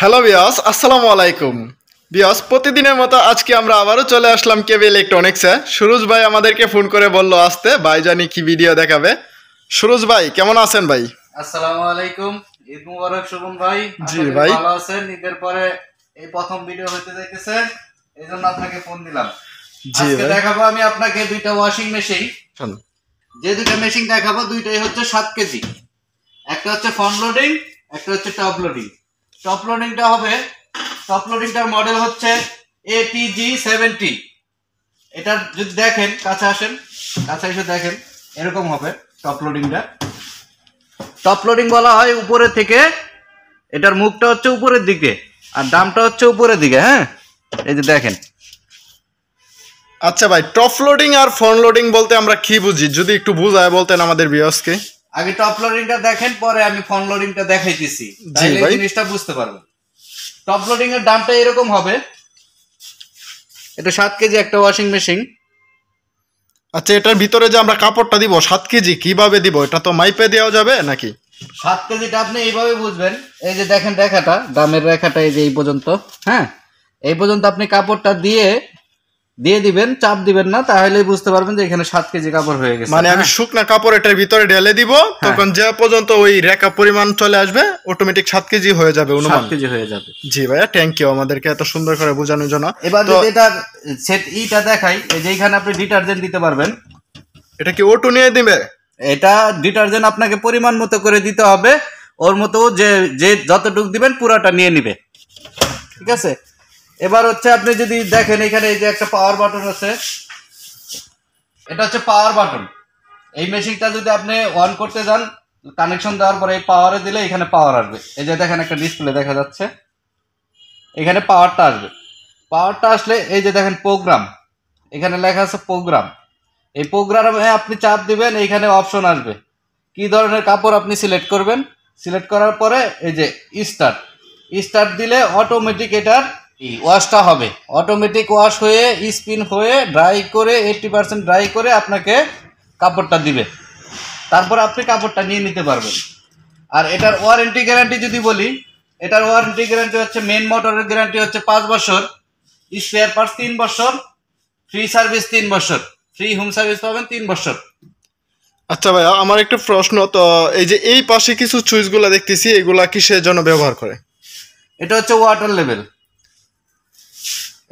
Hello বিয়াস, আসসালামু আলাইকুম। বিয়াস, প্রতিদিনের মতো আজকে আমরা আবারও চলে আসলাম কেবি ইলেকট্রনিক্সে। সুরজ ভাই আমাদেরকে ফোন করে বলল আসতে, ভাই জানি কি ভিডিও দেখাবে। সুরজ ভাই কেমন আছেন ভাই? আসসালামু আলাইকুম, ঈদ মুবারক শুভম ভাই। জি ভাই, ভালো আছেন? ঈদের পরে এই প্রথম ভিডিও হতে যাইতেছে, এইজন্য আপনাকে ফোন দিলাম। আজকে দেখাবো আমি আপনাকে দুইটা ওয়াশিং মেশিন। যে দুইটা মেশিন দেখাবো দুইটাই হচ্ছে 7 কেজি। একটা হচ্ছে ফ্রন্ট লোডিং, একটা হচ্ছে টপ লোডিং। টপ লোডিংটা হবে, টপ লোডিংটার মডেল হচ্ছে ATG70। এটা যদি দেখেন, কাছে আসেন, কাছে এসে দেখেন, এরকম হবে টপ লোডিংটা। টপ লোডিং বলা হয় উপরে থেকে, এটার মুখটা হচ্ছে উপরের দিকে আর দামটা হচ্ছে উপরের দিকে। হ্যাঁ, এই যে দেখেন। আচ্ছা ভাই, টপ লোডিং আর ফ্রন্ট লোডিং বলতে আমরা কি বুঝি, যদি একটু বুঝায় বলতেন আমাদের ভিউয়ার্সকে। আগে টপ লোডিংটা দেখেন, পরে আমি ফ্রন্ট লোডিংটা দেখাইতেছি, তাহলে এই জিনিসটা বুঝতে পারবেন। টপ লোডিং এর দামটা এরকম হবে। এটা 7 কেজি একটা ওয়াশিং মেশিন। আচ্ছা, এটার ভিতরে যে আমরা কাপড়টা দিব 7 কেজি, কিভাবে দিব? এটা তো মাইপে দেওয়া যাবে নাকি? 7 কেজিটা আপনি এইভাবে বুঝবেন, এই যে দেখেন রেখাটা, দামের রেখাটা এই যে এই পর্যন্ত। হ্যাঁ, এই পর্যন্ত আপনি কাপড়টা দিয়ে দিবেন, চাপ দিবেন না, তাহলেই বুঝতে পারবেন যে এখানে 7 কেজি কাপড় হয়ে গেছে। মানে আমি শুকনা কাপড় এটার ভিতরে ঢেলে দিব, তখন যে পর্যন্ত ওই রেখা পরিমাণ চলে আসবে অটোমেটিক 7 কেজি হয়ে যাবে, অনুমান 7 কেজি হয়ে যাবে। জি ভাইয়া, থ্যাংক ইউ আমাদেরকে এত সুন্দর করে বোঝানোর জন্য। এবার যদি এটার সেট ইটা দেখাই, এই যে এখানে আপনি ডিটারজেন্ট দিতে পারবেন। এটা কি অটো নিয়ে দিবে? এটা ডিটারজেন্ট আপনাকে পরিমাণ মতো করে দিতে হবে, ওর মতো যে যে যতটুকু দিবেন পুরোটা নিয়ে নিবে, ঠিক আছে। এবার হচ্ছে আপনি যদি দেখেন, এখানে এই যে একটা পাওয়ার বাটন আছে, এটা হচ্ছে পাওয়ার বাটন। এই মেশিনটা যদি আপনি অন করতে যান, কানেকশন দেওয়ার পরে এই পাওয়ারে দিলে এখানে পাওয়ার আসবে। এই যে দেখেন একটা ডিসপ্লে দেখা যাচ্ছে, এখানে পাওয়ারটা আসবে। পাওয়ারটা আসলে এই যে দেখেন প্রোগ্রাম, এখানে লেখা আছে প্রোগ্রাম। এই প্রোগ্রামে আপনি চাপ দিবেন, এইখানে অপশন আসবে কি ধরনের কাপড় আপনি সিলেক্ট করবেন। সিলেক্ট করার পরে এই যে স্টার্ট দিলে অটোমেটিক এটার ওয়াশটা হবে। অটোমেটিক ওয়াশ হয়ে স্পিন হয়ে ড্রাই করে 80% ড্রাই করে আপনাকে কাপড়টা দিবে, তারপর আপনি কাপড়টা নিয়ে নিতে পারবেন। আর এটার ওয়ারেন্টি গ্যারান্টি যদি বলি, এটার ওয়ারেন্টি গ্যারান্টি হচ্ছে, মেন মোটরের গ্যারান্টি হচ্ছে 5 বছর, স্পেয়ার পার্টস 3 বছর, ফ্রি সার্ভিস 3 বছর, ফ্রি হোম সার্ভিস পাবেন 3 বছর। আচ্ছা ভাইয়া, আমার একটা প্রশ্ন তো, এই যে এই পাশে কিছু সুইচগুলো দেখতেছি, এগুলা কিসের জন্য ব্যবহার করে? এটা হচ্ছে ওয়াটার লেভেল।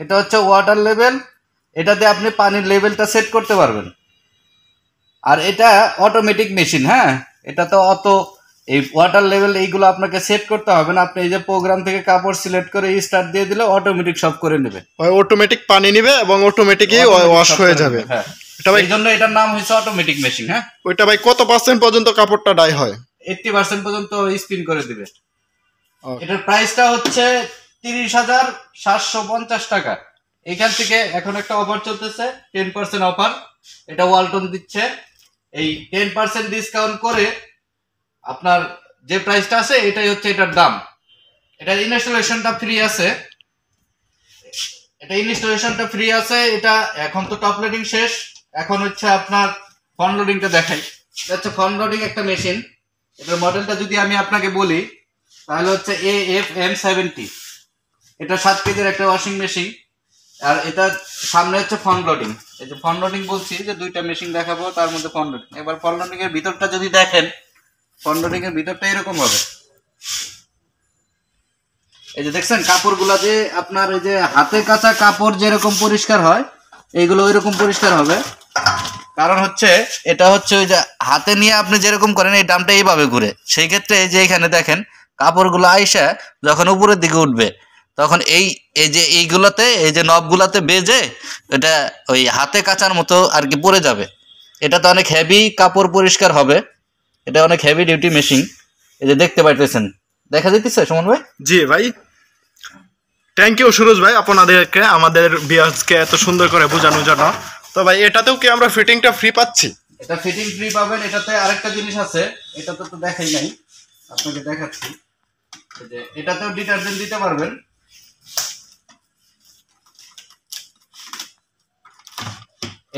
এটা হচ্ছে ওয়াটার লেভেল, এটাতে আপনি পানির লেভেলটা সেট করতে পারবেন। আর এটা অটোমেটিক মেশিন। হ্যাঁ, এটা তো অত এই ওয়াটার লেভেল এইগুলো আপনাকে সেট করতে হবে না। আপনি এই যে প্রোগ্রাম থেকে কাপড় সিলেক্ট করে স্টার্ট দিয়ে দিলে অটোমেটিক সব করে নেবে। ওই অটোমেটিক পানি নেবে এবং অটোমেটিকই ওয়াশ হয়ে যাবে। হ্যাঁ, এই জন্য এটার নাম হয়েছে অটোমেটিক মেশিন। হ্যাঁ, ওইটা ভাই কত পার্সেন্ট পর্যন্ত কাপড়টা ডাই হয়? 80% পর্যন্ত স্পিন করে দিবে। এটার প্রাইসটা হচ্ছে 30,750 টাকা। এখান থেকে এখন একটা অফার চলতেছে, 10% অফার। এটা ওয়ালটন দিচ্ছে। এই 10% ডিসকাউন্ট করে আপনার যে প্রাইসটা আছে এটাই হচ্ছে এটার দাম। এটার ইনস্টলেশনটা ফ্রি আছে। এটা এখন তো টপ লোডিং শেষ, এখন হচ্ছে আপনার ফ্রন্ট লোডিংটা দেখাই। এটা হচ্ছে ফ্রন্ট লোডিং একটা মেশিন। এটার মডেলটা যদি আমি আপনাকে বলি, তাহলে হচ্ছে AFM70। এটা 7 কেজির একটা ওয়াশিং মেশিন। আর এটা সামনে হচ্ছে ফ্রন্ট লোডিং। এই যে ফ্রন্ট লোডিং বলছি, যে দুইটা মেশিন দেখাবো, তার মধ্যে ফ্রন্ট লোডিং। এবার ফ্রন্ট লোডিং এর ভিতরটা যদি দেখেন, ফ্রন্ট লোডিং এর ভিতরটা এরকম হবে। এই যে দেখছেন কাপড়গুলা, যে আপনার এই যে হাতে কাঁচা কাপড় যেরকম পরিষ্কার হয়, এইগুলো ওইরকম পরিষ্কার হবে। কারণ হচ্ছে এটা হচ্ছে ওই যে হাতে নিয়ে আপনি যেরকম করেন, এই ডামটা এইভাবে ঘুরে। সেই ক্ষেত্রে এই যে এখানে দেখেন কাপড়গুলো আইসা যখন উপরের দিকে উঠবে, তখন এই যে এইগুলাতে, এই যে নবগুলাতে বেজে এটা ওই হাতে কাচার মতো আর কি পড়ে যাবে। এটা তো অনেক হেভি কাপড় পরিষ্কার হবে। এটা অনেক হেভি ডিউটি মেশিন। এই যে দেখতে পাইতেছেন, দেখা যাইতেছে সুমন ভাই? জি ভাই, থ্যাংক ইউ সুরজ ভাই আপনাদেরকে আমাদের ভিউয়ার্সকে এত সুন্দর করে বোঝানোর জন্য। তো ভাই, এটাতেও কি আমরা ফিটিংটা ফ্রি পাচ্ছি? এটা ফিটিং ফ্রি পাবেন। এটাতে আরেকটা জিনিস আছে, এটা তো দেখাই নাই, আপনাকে দেখাচ্ছি। এই যে এটাতেও ডিটারজেন্ট দিতে পারবেন।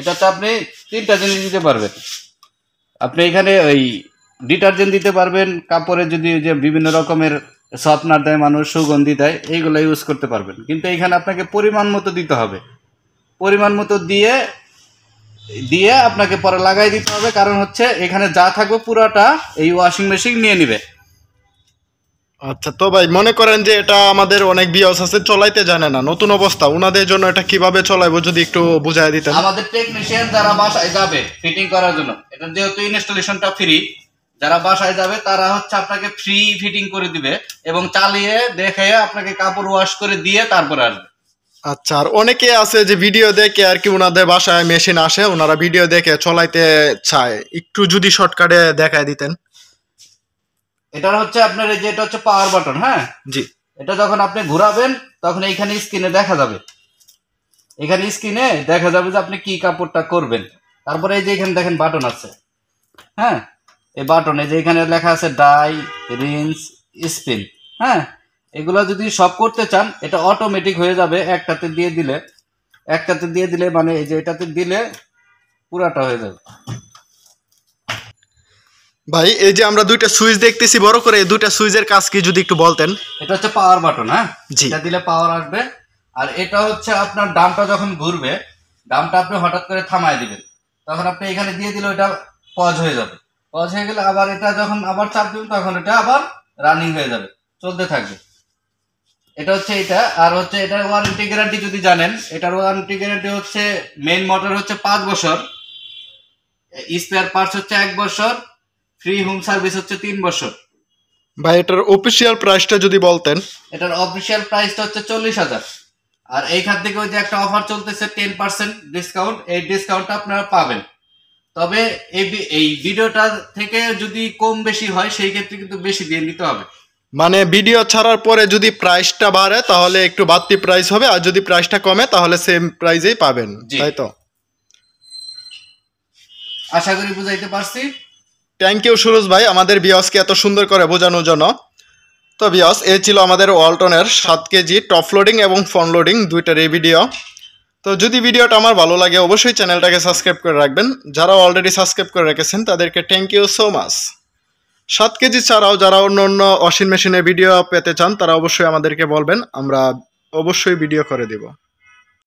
এটাতে আপনি 3টা জিনিস দিতে পারবেন। আপনি এখানে ওই ডিটারজেন্ট দিতে পারবেন, কাপড়ে যদি যে বিভিন্ন রকমের সফটনার দেয় মানুষ, সুগন্ধি দেয়, এইগুলো ইউজ করতে পারবেন। কিন্তু এখানে আপনাকে পরিমাণ মতো দিতে হবে, পরিমাণ মতো দিয়ে দিয়ে আপনাকে পরে লাগাই দিতে হবে, কারণ হচ্ছে এখানে যা থাকবে পুরোটা এই ওয়াশিং মেশিন নিয়ে নিবে। আচ্ছা, তো ভাই মনে করেন যে এটা আমাদের অনেক বিয়স আছে চলাইতে জানে না, নতুন অবস্থা, ওনাদের জন্য এটা কিভাবে চলাইবো যদি একটু বুঝাই দিতেন। আমাদের টেকনিশিয়ান যারা বাসায় যাবে ফিটিং করার জন্য, এটা যেহেতু ইনস্টলেশনটা ফ্রি, যারা বাসায় যাবে তারা হচ্ছে আপনাকে ফ্রি ফিটিং করে দিবে এবং চালিয়ে দেখে আপনাকে কাপড় ওয়াশ করে দিয়ে তারপরে আসবে। আচ্ছা, আর অনেকে আছে যে ভিডিও দেখে আর কি ওনাদের বাসায় মেশিন আসে, ওনারা ভিডিও দেখে চলাইতে চায়, একটু যদি শর্টকাটে দেখায় দিতেন। এটা হচ্ছে আপনার এই যে এটা হচ্ছে পাওয়ার বাটন। হ্যাঁ জি, এটা যখন আপনি ঘোরাবেন তখন এইখানে স্ক্রিনে দেখা যাবে, এখানে স্ক্রিনে দেখা যাবে যে আপনি কি কাপড়টা করবেন। তারপরে এই যে এখানে দেখেন বাটন আছে, হ্যাঁ এই বাটনে যে এখানে লেখা আছে ডাই, রিন্স, স্পিন। হ্যাঁ এগুলো যদি সব করতে চান এটা অটোমেটিক হয়ে যাবে একটাতে দিয়ে দিলে, একটাতে দিয়ে দিলে মানে এই যে এটাতে দিলে পুরাটা হয়ে যাবে। ভাই এই যে আমরা দুইটা সুইচ দেখতেছি বড় করে, এই দুইটা সুইচের কাজ কি যদি একটু বলতেন। এটা হচ্ছে পাওয়ার বাটন। হ্যাঁ জি, এটা দিলে পাওয়ার আসবে। আর এটা হচ্ছে আপনার ডামটা যখন ঘুরবে, ডামটা আপনি হঠাৎ করে থামায় দিবেন, তখন আপনি এখানে দিয়ে দিলে ওটা পজ হয়ে যাবে। পজ হয়ে গেলে আবার এটা যখন আবার চাপ দিবেন তখন এটা আবার রানিং হয়ে যাবে, চলতে থাকবে। এটা হচ্ছে এটা। আর হচ্ছে এটার ওয়ারেন্টি গ্যারান্টি যদি জানেন, এটার ওয়ারেন্টি গ্যারান্টি হচ্ছে মেইন মোটর হচ্ছে 5 বছর, স্পেয়ার পার্টস হচ্ছে 1 বছর, ফ্রি হোম সার্ভিস হচ্ছে 3 বছর। ভাই এটার অফিসিয়াল প্রাইসটা যদি বলতেন। এটার অফিসিয়াল প্রাইসটা হচ্ছে 40,000। আর এইখান থেকে ওই যে একটা অফার চলতেছে 10% ডিসকাউন্ট, এই ডিসকাউন্টটা আপনারা পাবেন। তবে এই ভিডিওটা থেকে যদি কম বেশি হয় সেই ক্ষেত্রে কিন্তু বেশি দিয়ে নিতে হবে। মানে ভিডিও ছাড়ার পরে যদি প্রাইসটা বাড়ে তাহলে একটু বাড়তি প্রাইস হবে, আর যদি প্রাইসটা কমে তাহলে সেম প্রাইসেই পাবেন, তাই তো? আশা করি বুঝাইতে পারছি। থ্যাংক ইউ সুরজ ভাই আমাদের বিয়সকে এত সুন্দর করে বোঝানোর জন্য। তো বিয়স এই ছিল আমাদের ওয়ালটনের 7 কেজি টপ লোডিং এবং ফ্রন্ট লোডিং দুইটার এই ভিডিও। তো যদি ভিডিওটা আমার ভালো লাগে অবশ্যই চ্যানেলটাকে সাবস্ক্রাইব করে রাখবেন, যারা অলরেডি সাবস্ক্রাইব করে রেখেছেন তাদেরকে thank you so much. 7 kg ছাড়াও যারা অন্য অন্য ওয়াশিং মেশিনের ভিডিও পেতে চান তারা অবশ্যই আমাদেরকে বলবেন, আমরা অবশ্যই ভিডিও করে দেব।